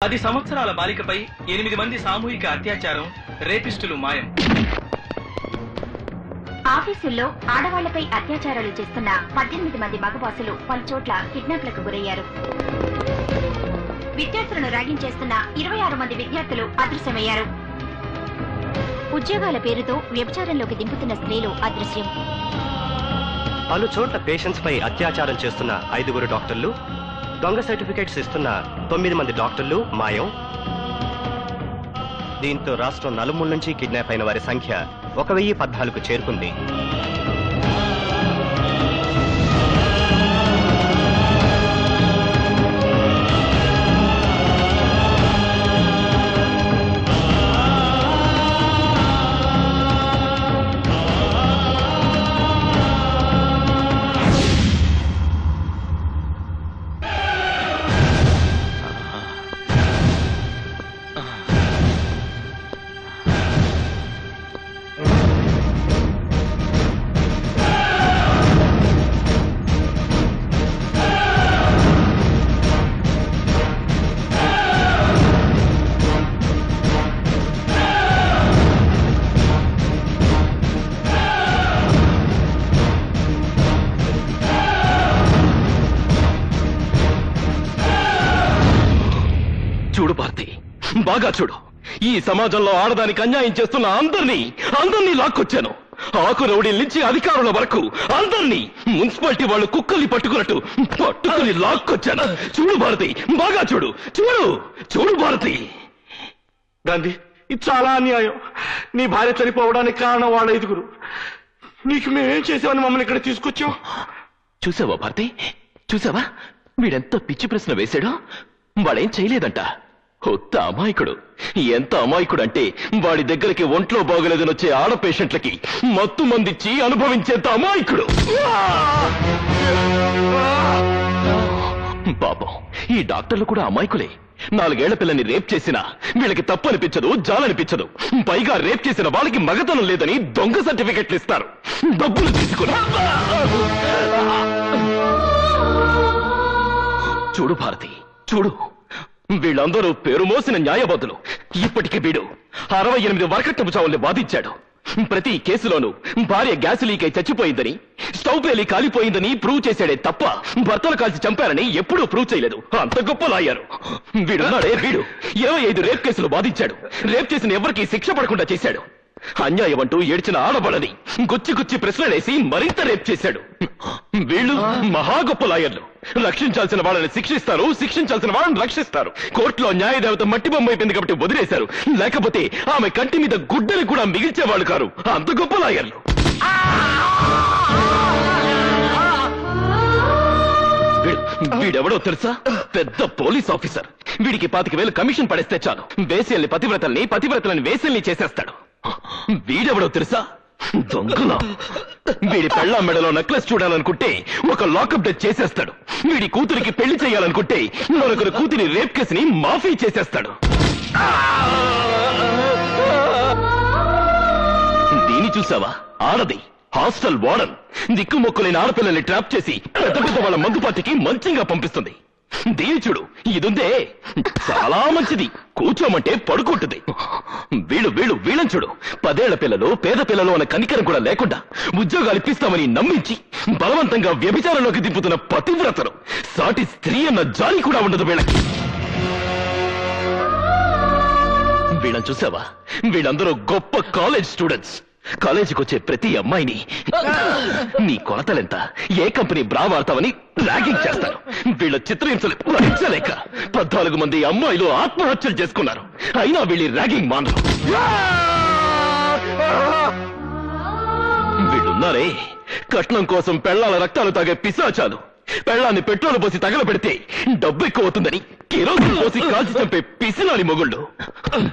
10 సంవత్సరాల బాలికపై 8 మంది సామూహిక అత్యాచారం, రేపిస్టులు మాయం. ఆఫీసుల్లో ఆడవాళ్లపై అత్యాచారాలు చేస్తున్న 18 మంది మగబాసులు పలుచోట్ల కిడ్నాప్లకు గురయ్యారు. విద్యార్థులను ర్యాగింగ్ చేస్తున్న 26 మంది విద్యార్థులు అదృశ్యమయ్యారు. ఉద్యోగాల పేరుతో వ్యభిచారంలోకి దింపుతున్న స్త్రీలు అదృశ్యం. పలు చోట్ల పేషెంట్స్ పై అత్యాచారం చేస్తున్న 5 డాక్టర్లు, దొంగ సర్టిఫికేట్స్ ఇస్తున్న 9 మంది డాక్టర్లు మాయం. దీంతో రాష్ట్రం నలుమూల నుంచి కిడ్నాప్ అయిన వారి సంఖ్య 1014కు చేరుకుంది. చూడు భారతి, బాగా చూడు. ఈ సమాజంలో ఆడదానికి అన్యాయం చేస్తున్న అందరినీ లాక్కొచ్చాను. ఆకు రౌడీల నుంచి అధికారుల వరకు అందరినీ మున్సిపాలిటీ వాళ్ళు కుక్కల్ని పట్టుకుని లాక్కొచ్చాను. చూడు భారతి, బాగా చూడు. చూడు భారతి. గాంధీ, ఇది చాలా అన్యాయం. నీ భార్య చనిపోవడానికి కారణం వాళ్ళ 5. నీకు మేమేం చేసామని మమ్మల్ని ఇక్కడ తీసుకొచ్చాం? చూసావా భారతి, చూసావా వీడెంత పిచ్చి ప్రశ్న వేశాడో? వాడేం చేయలేదంట. కొత్త అమాయకుడు. ఎంత అమాయకుడు అంటే వాడి దగ్గరికి ఒంట్లో బాగలేదని వచ్చే ఆడ పేషెంట్లకి మత్తు మందిచ్చి అనుభవించేంత అమాయకుడు. పాపం ఈ డాక్టర్లు కూడా అమాయకులే. 4 ఏళ్ల పిల్లని రేప్ చేసినా వీళ్ళకి తప్పు అనిపించదు, జాలనిపించదు. పైగా రేప్ చేసిన వాళ్ళకి మగతనం లేదని దొంగ సర్టిఫికెట్లు ఇస్తారు డబ్బులు తీసుకుని. చూడు భారతి, చూడు. వీళ్ళందరూ పేరు మోసిన న్యాయవాదులు. ఇప్పటికి వీడు 68 వరకట్నపు చావుల్ని వాదించాడు. ప్రతి కేసులోనూ భార్య గ్యాస్ లీక్ అయి చచ్చిపోయిందని, స్టవ్ పేలి కాలిపోయిందని ప్రూవ్ చేశాడే తప్ప భర్తలు కాల్చి చంపారని ఎప్పుడూ ప్రూవ్ చేయలేదు. అంత గొప్ప లాయరు వీడున్నాడే. వీడు 25 రేప్ కేసులు వాదించాడు. రేప్ చేసిన ఎవరికీ శిక్ష పడకుండా చేశాడు. అన్యాయం అంటూ ఏడ్చిన ఆడబడని గుచ్చి ప్రశ్నలేసి మరింత రేప్ చేశాడు. వీళ్ళు మహా గొప్ప లాయర్లు. రక్షించాల్సిన వాళ్ళని శిక్షిస్తారు, శిక్షించాల్సిన వాళ్ళని రక్షిస్తారు. కోర్టులో న్యాయదేవత మట్టి బొమ్మ అయిపోయింది కాబట్టి వదిలేశారు. లేకపోతే ఆమె కంటి మీద గుడ్డని కూడా మిగిల్చేవాళ్ళు కారు. అంత గొప్ప లాయర్లు. వీడెవడో తెలుసా? పెద్ద పోలీస్ ఆఫీసర్. వీడికి 25,000 కమిషన్ పడేస్తే చాలు వేసేల్ని పతివ్రతలని వేసేల్ని చేసేస్తాడు. వీడెవడో తెలుసా? దొంగల. వీడి పెళ్ళాం మెడలో నెక్లెస్ చూడాలనుకుంటే ఒక లాకప్ డెత్ చేసేస్తాడు. వీడి కూతురికి పెళ్లి చేయాలనుకుంటే మరొకరి కూతురి రేప్ కేసుని మాఫీ చేసేస్తాడు. దీని చూసావా? ఆడది హాస్టల్ వార్డన్. దిక్కుమొక్కులైన ఆడపిల్లల్ని ట్రాప్ చేసి పెద్ద వాళ్ళ మందు పార్టీకి మంచిగా పంపిస్తుంది. దీని చూడు, ఇదుందే చాలా మంచిది. కూర్చోమంటే పడుకుంటుంది. వీళ్ళని చూడు. 10 ఏళ్ల పిల్లలు, పేద పిల్లలు అన్న కనికరం కూడా లేకుండా ఉద్యోగాలు ఇప్పిస్తామని నమ్మించి బలవంతంగా వ్యభిచారంలోకి దింపుతున్న పతివ్రతలు. సాటి స్త్రీ అన్న జాలి కూడా ఉండదు వీళ్ళకి. వీళ్ళని చూసావా? వీళ్ళందరూ గొప్ప కాలేజ్ స్టూడెంట్స్. కాలేజీకి వచ్చే ప్రతి అమ్మాయిని నీ కొలతలెంత, ఏ కంపెనీ బ్రా వాడతావని ర్యాగింగ్ చేస్తారు. వీళ్ళ చిత్రహింసలు భరించలేక 14 మంది అమ్మాయిలు ఆత్మహత్యలు చేసుకున్నారు. అయినా వీళ్ళ ర్యాగింగ్ మానరు. వీళ్ళున్నారే కట్నం కోసం పెళ్లాల రక్తాలు తాగే పిశాచాలు. పెళ్లాన్ని పెట్రోల్ పోసి తగలబెడితే డబ్బు ఎక్కువ అవుతుందని కిరోసిన్ పోసి కాల్చి చంపే పిసినాలి మొగుళ్ళు.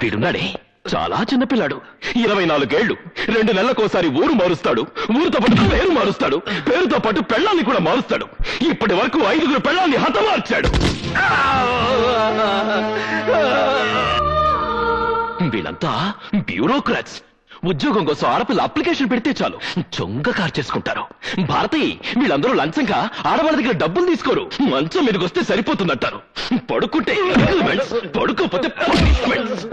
వీడున్నాడే చాలా చిన్నపిల్లాడు. 24 ఏళ్లు. 2 నెలలకోసారి ఊరు మారుస్తాడు. ఊరుతో పాటు పేరు మారుస్తాడు. పేరుతో పాటు పెళ్లాన్ని కూడా మారుస్తాడు. ఇప్పటి వరకు 5 పెళ్లాన్ని హతమార్చాడు. వీళ్ళంతా బ్యూరోక్రాట్స్. ఉద్యోగం కోసం ఆడపిల్ల అప్లికేషన్ పెడితే చాలు చొంగ కార్ చేసుకుంటారు. భారతి, వీళ్ళందరూ లంచంగా ఆడవాళ్ళ దగ్గర డబ్బులు తీసుకోరు. మంచం మీదకి వస్తే సరిపోతుందంటారు. పడుకుంటే పడుకోకపోతే పనిష్మెంట్స్.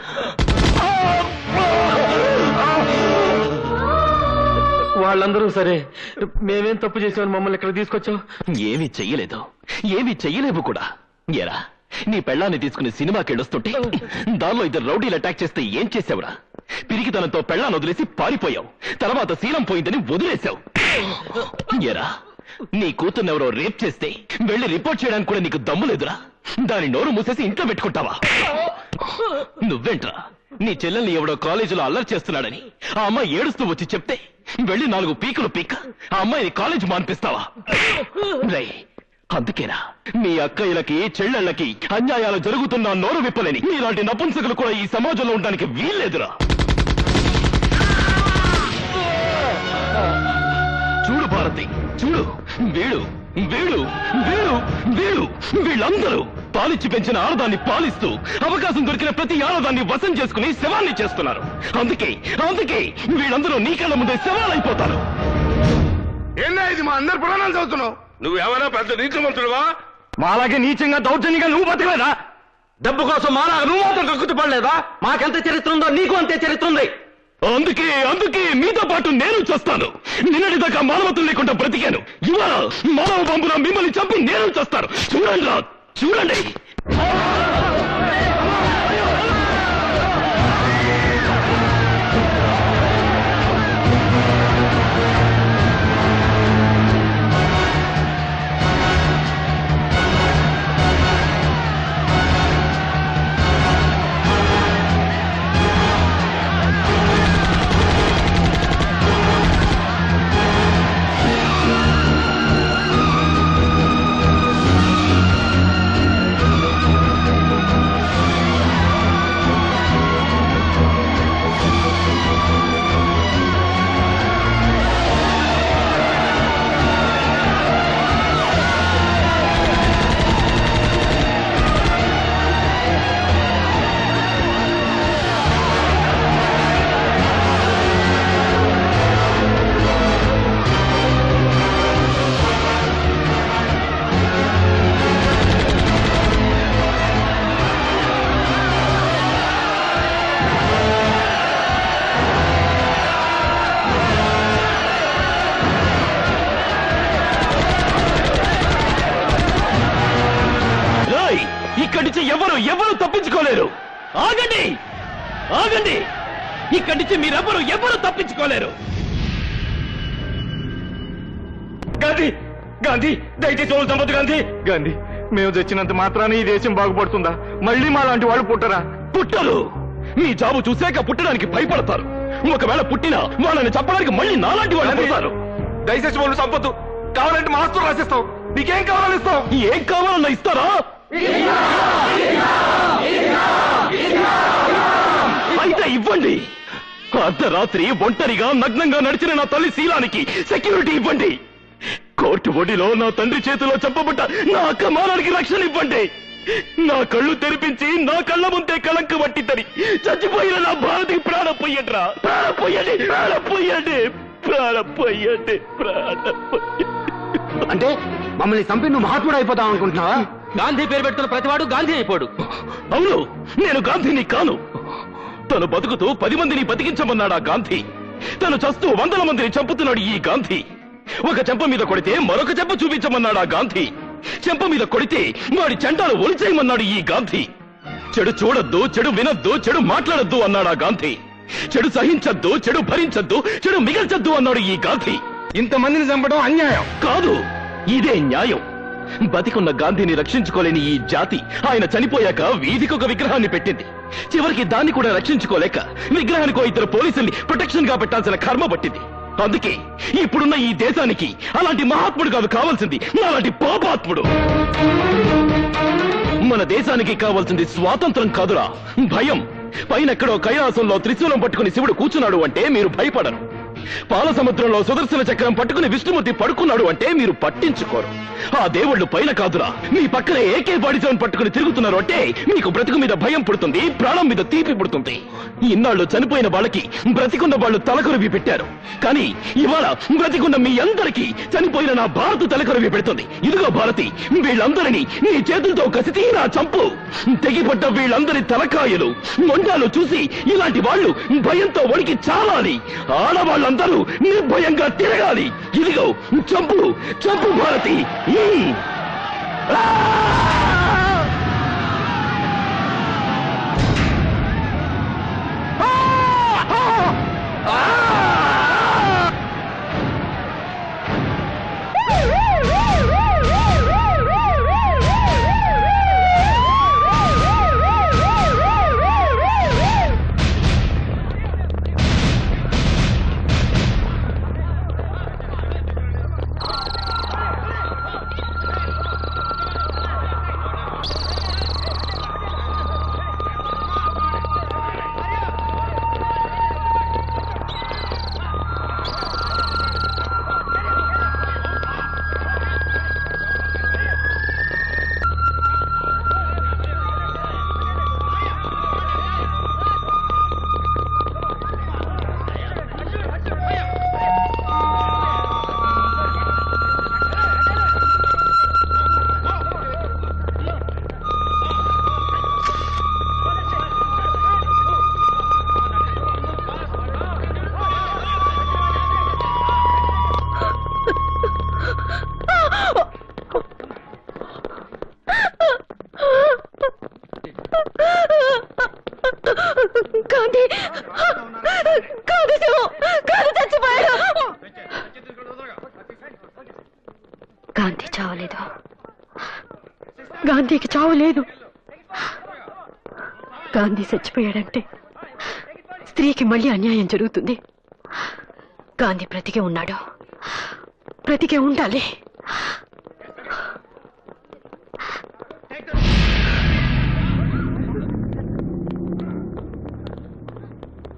వాళ్ళందరూ సరే, మేమేం తప్పు చేసామని మమ్మల్ని ఇక్కడ తీసుకొచ్చావు? ఏమీ చెయ్యలేదు, ఏమీ చెయ్యలేవు కూడా. ఏరా, నీ పెళ్ళాన్ని తీసుకుని సినిమాకి వెళ్ళొస్తుంటే దానిలో ఇద్దరు రౌడీలు అటాక్ చేస్తే ఏం చేసావురా? పిరికితనంతో పెళ్ళాన్ని వదిలేసి పారిపోయావు. తర్వాత శీలం పోయిందని వదిలేశావు. ఏరా, నీ కూతుర్నెవరో రేప్ చేస్తే వెళ్ళి రిపోర్ట్ చేయడానికి కూడా నీకు దమ్ము లేదురా? దాని నోరు మూసేసి ఇంట్లో పెట్టుకుంటావా? నువ్వేంట్రా, నీ చెల్లెల్ని ఎవడో కాలేజీలో అల్లరి చేస్తున్నాడని ఆ అమ్మాయి ఏడుస్తూ వచ్చి చెప్తే వెళ్ళి 4 పీకులు పీక ఆ అమ్మాయిని కాలేజ్ మాన్పిస్తావా? రే, అందుకేనా మీ అక్కయ్యలకి చెల్లెళ్ళకి అన్యాయాలు జరుగుతున్నా నోరు విప్పలేని ఇలాంటి నపుంసకులు కూడా ఈ సమాజంలో ఉండడానికి వీల్లేదురా. చూడు భారతి, చూడు, వీడు వీడు వీడు వీడు వీళ్ళందరూ పాలిచ్చి పెంచిన ఆడదాన్ని పాలిస్తూ అవకాశం దొరికిన ప్రతి ఆడదాన్ని వశం చేసుకుని శవాన్ని చేస్తున్నారు. అందుకే వీళ్ళందరూ నీ కళ్ళ ముందే శవాలైపోతారు. ఏందా ఇది మా అందరు పురాణాలు చదువుతున్నావు? నువ్వేమైనా పెద్ద నీతిమంతుడువా? మాలాగే నీచంగా దౌర్జన్యంగా నువ్వు బతకలేదా? డబ్బు కోసం మాలాగా నువ్వు మాత్రం కక్కుతు పడలేదా? మాకెంత చరిత్ర ఉందో నీకు అంతే చరిత్ర ఉంది. అందుకే మీతో పాటు నేను చేస్తాను. నిన్నటిదాకా మానవత్వం లేకుండా బ్రతికాను. ఇవాళ మానవ పంపున మిమ్మల్ని చంపి నేను చేస్తాను. చూడండి, చూడండి. ఇక్కడి నుంచి ఎవరు తప్పించుకోలేరు. ఆగండి, ఇక్కడి నుంచి ఎవరు తప్పించుకోలేరు. గాంధీ, దయచేసి వాళ్ళు చంపదు. గాంధీ, మేము తెచ్చినంత మాత్రాన్ని ఈ దేశం బాగుపడుతుందా? మళ్ళీ మా లాంటి వాళ్ళు పుట్టరు. మీ జాబు చూశాక పుట్టడానికి భయపడతారు. ఒకవేళ పుట్టినా వాళ్ళని చంపడానికి మళ్ళీ నాలాంటి వాళ్ళు పుడతారు. దయచేసి వాళ్ళు చంపొద్దు. కావాలంటే మా ఆస్తులు రాసిస్తాం. నీకేం కావాలని ఇస్తాం. ఏం కావాలన్నా ఇస్తారా? అయితే ఇవ్వండి. అర్ధరాత్రి ఒంటరిగా నగ్నంగా నడిచిన నా తల్లి శీలానికి సెక్యూరిటీ ఇవ్వండి. కోర్టు ఒడిలో నా తండ్రి చేతిలో చంపబడ్డ నా అక్క మానానికి రక్షణ ఇవ్వండి. నా కళ్ళు తెరిపించి నా కళ్ళ ముందే కళంక పట్టిద్దని చచ్చిపోయిన నా భారతికి ప్రాణం పోయండిరా. అంటే మమ్మల్ని చంపి నువ్వు మహాత్ముడు అయిపోతావు అనుకుంటున్నావా? గాంధీ పేరు పెడుతున్న ప్రతివాడు గాంధీ అయిపోడు. అవును, నేను గాంధీని కాను. తను బతుకుతూ 10 మందిని బతికించమన్నాడు ఆ గాంధీ. తను చస్తూ 100 మందిని చంపుతున్నాడు ఈ గాంధీ. ఒక చెంప మీద కొడితే మరొక చెంప చూపించమన్నాడు ఆ గాంధీ. చెంప మీద కొడితే వాడి చెండాలు ఒలిచేయమన్నాడు ఈ గాంధీ. చెడు చూడొద్దు, చెడు వినొద్దు, చెడు మాట్లాడొద్దు అన్నాడు ఆ గాంధీ. చెడు సహించొద్దు, చెడు భరించొద్దు, చెడు మిగల్చొద్దు అన్నాడు ఈ గాంధీ. ఇంతమందిని చంపడం అన్యాయం కాదు, ఇదే న్యాయం. బతికున్న గాంధీని రక్షించుకోలేని ఈ జాతి ఆయన చనిపోయాక వీధికొక విగ్రహాన్ని పెట్టింది. చివరికి దాన్ని కూడా రక్షించుకోలేక విగ్రహానికో 2 పోలీసుల్ని ప్రొటెక్షన్ గా పెట్టాల్సిన కర్మ పట్టింది. అందుకే ఇప్పుడున్న ఈ దేశానికి అలాంటి మహాత్ముడు కాదు కావాల్సింది, అలాంటి పాపాత్ముడు. మన దేశానికి కావాల్సింది స్వాతంత్రం కాదురా, భయం. పైనెక్కడో కైలాసంలో త్రిశూలం పట్టుకుని శివుడు కూర్చున్నాడు అంటే మీరు భయపడరు. పాల సముద్రంలో సుదర్శన చక్రం పట్టుకుని విష్ణుమూర్తి పడుకున్నాడు అంటే మీరు పట్టించుకోరు. ఆ దేవుళ్ళు పైన కాదురా, మీ పక్కనే ఏకే బాడీజోన్ పట్టుకుని తిరుగుతున్నారు అంటే మీకు బ్రతుకు మీద భయం పుడుతుంది, ప్రాణం మీద తీపి పుడుతుంది. ఇన్నాళ్ళు చనిపోయిన వాళ్ళకి బ్రతికున్న వాళ్ళు తలకొరివి పెట్టారు, కానీ ఇవాళ బ్రతికున్న మీ అందరికీ చనిపోయిన నా భారత్ తలకొరివి పెడుతుంది. ఇదిగో భారతి, వీళ్ళందరినీ నీ చేతులతో కసి తీరా చంపు. తెగిపడ్డ వీళ్ళందరి తలకాయలు మొండాలు చూసి ఇలాంటి వాళ్ళు భయంతో వణికి చావాలి. ఆడవాళ్ళందరూ నిర్భయంగా తిరగాలి. ఇదిగో చంపు, చంపు భారతి. గాంధీ చావలేదు. గాంధీకి చావలేదు. గాంధీ చచ్చిపోయాడంటే స్త్రీకి మళ్ళీ అన్యాయం జరుగుతుంది. గాంధీ బ్రతికే ఉన్నాడు, బ్రతికే ఉండాలి.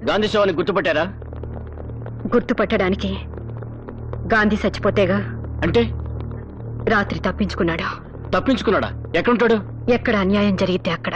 గాంధీ శవాన్ని గుర్తుపట్టారా? గుర్తుపట్టడానికి గాంధీ చచ్చిపోతేగా. అంటే రాత్రి తప్పించుకున్నాడు. తప్పించుకున్నాడా? ఎక్కడుంటాడు? ఎక్కడ అన్యాయం జరిగితే అక్కడ.